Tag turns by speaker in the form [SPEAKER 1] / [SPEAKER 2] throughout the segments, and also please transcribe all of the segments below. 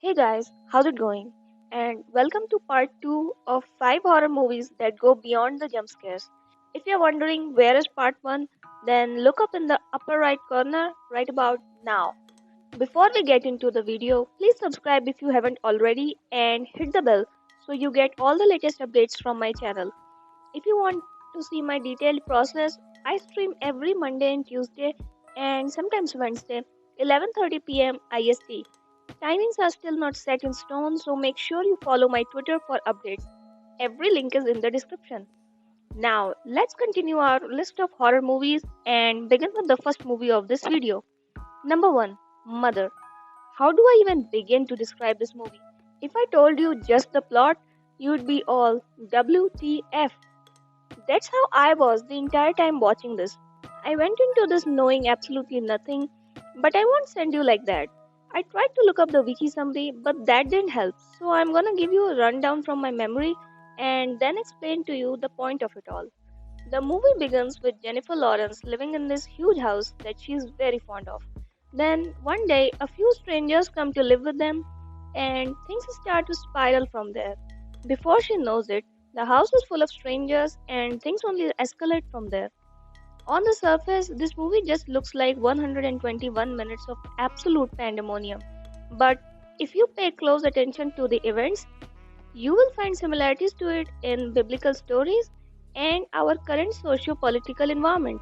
[SPEAKER 1] Hey guys, how's it going? And welcome to part 2 of 5 horror movies that go beyond the jump scares. If you're wondering where is part 1, then look up in the upper right corner right about now. Before we get into the video, please subscribe if you haven't already and hit the bell so you get all the latest updates from my channel. If you want to see my detailed process, I stream every Monday and Tuesday and sometimes Wednesday, 11:30 p.m. IST. Timings are still not set in stone, so make sure you follow my Twitter for updates. Every link is in the description. Now, let's continue our list of horror movies and begin with the first movie of this video. Number 1, Mother. How do I even begin to describe this movie? If I told you just the plot, you'd be all WTF. That's how I was the entire time watching this. I went into this knowing absolutely nothing, but I won't send you like that. I tried to look up the wiki summary, but that didn't help. So I'm gonna give you a rundown from my memory and then explain to you the point of it all. The movie begins with Jennifer Lawrence living in this huge house that she is very fond of. Then one day, a few strangers come to live with them, and things start to spiral from there. Before she knows it, the house is full of strangers, and things only escalate from there. On the surface, this movie just looks like 121 minutes of absolute pandemonium. But if you pay close attention to the events, you will find similarities to it in biblical stories and our current socio political environment.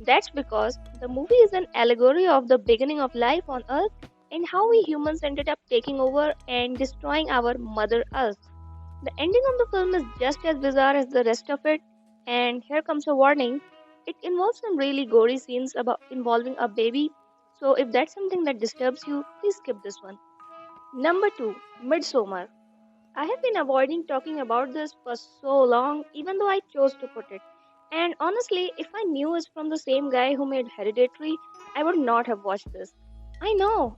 [SPEAKER 1] That's because the movie is an allegory of the beginning of life on Earth and how we humans ended up taking over and destroying our Mother Earth. The ending of the film is just as bizarre as the rest of it, and here comes a warning. It involves some really gory scenes about involving a baby, so if that's something that disturbs you, please skip this one. Number 2, Midsommar. I have been avoiding talking about this for so long, even though I chose to put it. And honestly, if I knew it's from the same guy who made Hereditary, I would not have watched this. I know.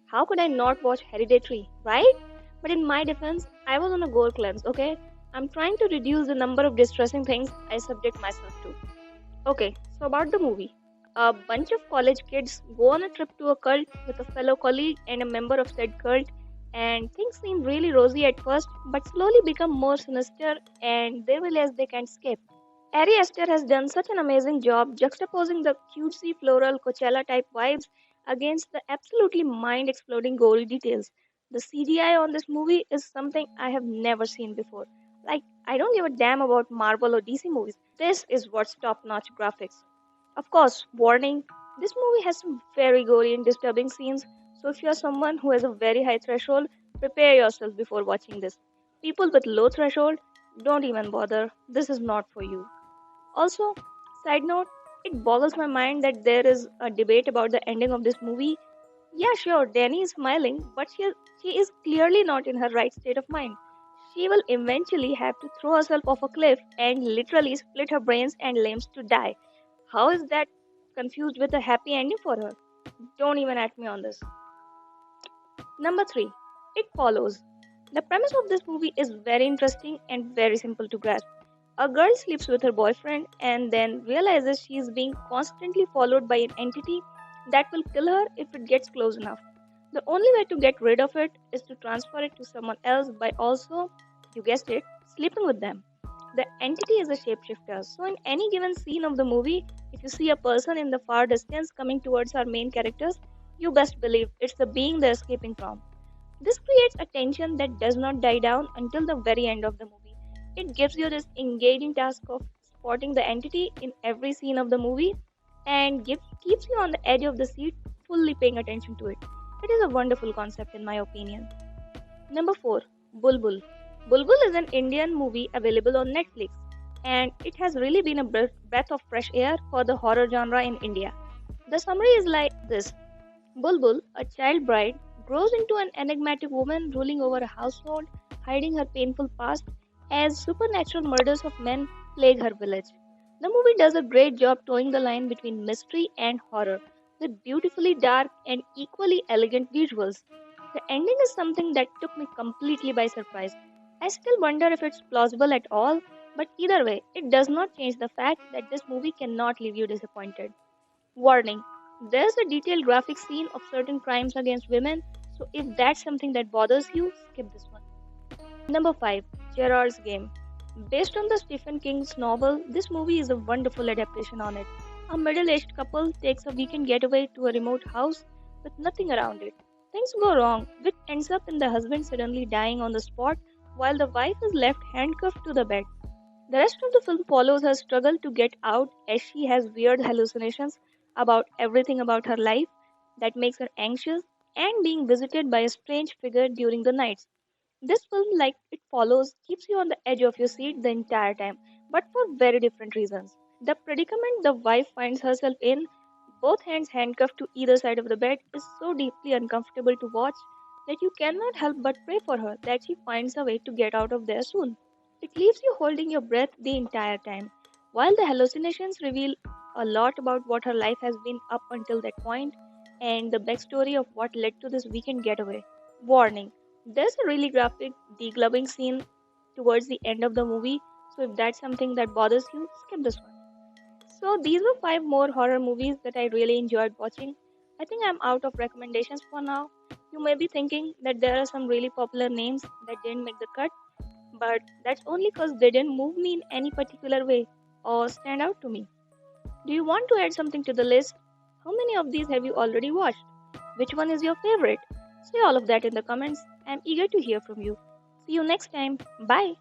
[SPEAKER 1] How could I not watch Hereditary, right? But in my defense, I was on a gore cleanse, okay? I'm trying to reduce the number of distressing things I subject myself to. Okay, so about the movie. A bunch of college kids go on a trip to a cult with a fellow colleague and a member of said cult, and things seem really rosy at first, but slowly become more sinister and they realize they can't escape. Ari Aster has done such an amazing job juxtaposing the cutesy floral Coachella type vibes against the absolutely mind exploding gory details. The CGI on this movie is something I have never seen before. Like, I don't give a damn about Marvel or DC movies. This is what's top notch graphics. Of course, warning, this movie has some very gory and disturbing scenes, so if you're someone who has a very high threshold, prepare yourself before watching this. People with low threshold, don't even bother. This is not for you. Also, side note, it boggles my mind that there is a debate about the ending of this movie. Yeah, sure, Danny is smiling, but she is clearly not in her right state of mind. She will eventually have to throw herself off a cliff and literally split her brains and limbs to die. How is that confused with a happy ending for her? Don't even at me on this. Number 3. It Follows. The premise of this movie is very interesting and very simple to grasp. A girl sleeps with her boyfriend and then realizes she is being constantly followed by an entity that will kill her if it gets close enough. The only way to get rid of it is to transfer it to someone else by also, you guessed it, sleeping with them. The entity is a shapeshifter, so in any given scene of the movie, if you see a person in the far distance coming towards our main characters, you best believe it's the being they're escaping from. This creates a tension that does not die down until the very end of the movie. It gives you this engaging task of spotting the entity in every scene of the movie and keeps you on the edge of the seat, fully paying attention to it. It is a wonderful concept, in my opinion. Number 4, Bulbul. Bulbul is an Indian movie available on Netflix, and it has really been a breath of fresh air for the horror genre in India. The summary is like this: Bulbul, a child bride, grows into an enigmatic woman ruling over a household, hiding her painful past as supernatural murders of men plague her village. The movie does a great job towing the line between mystery and horror, with beautifully dark and equally elegant visuals. The ending is something that took me completely by surprise. I still wonder if it's plausible at all, but either way, it does not change the fact that this movie cannot leave you disappointed. Warning: there's a detailed graphic scene of certain crimes against women, So if that's something that bothers you, skip this one. Number 5, Gerard's Game. Based on the Stephen King's novel, this movie is a wonderful adaptation on it. A middle aged couple takes a weekend getaway to a remote house with nothing around it. Things go wrong, which ends up in the husband suddenly dying on the spot while the wife is left handcuffed to the bed. The rest of the film follows her struggle to get out as she has weird hallucinations about everything about her life that makes her anxious and being visited by a strange figure during the nights. This film, like it follows, keeps you on the edge of your seat the entire time, but for very different reasons. The predicament the wife finds herself in, both hands handcuffed to either side of the bed, is so deeply uncomfortable to watch that you cannot help but pray for her that she finds a way to get out of there soon. It leaves you holding your breath the entire time. While the hallucinations reveal a lot about what her life has been up until that point and the backstory of what led to this weekend getaway. Warning, there's a really graphic degloving scene towards the end of the movie, so if that's something that bothers you, skip this one. So these were 5 more horror movies that I really enjoyed watching. I think I'm out of recommendations for now. You may be thinking that there are some really popular names that didn't make the cut, but that's only because they didn't move me in any particular way or stand out to me. Do you want to add something to the list? How many of these have you already watched? Which one is your favorite? Say all of that in the comments. I'm eager to hear from you. See you next time. Bye.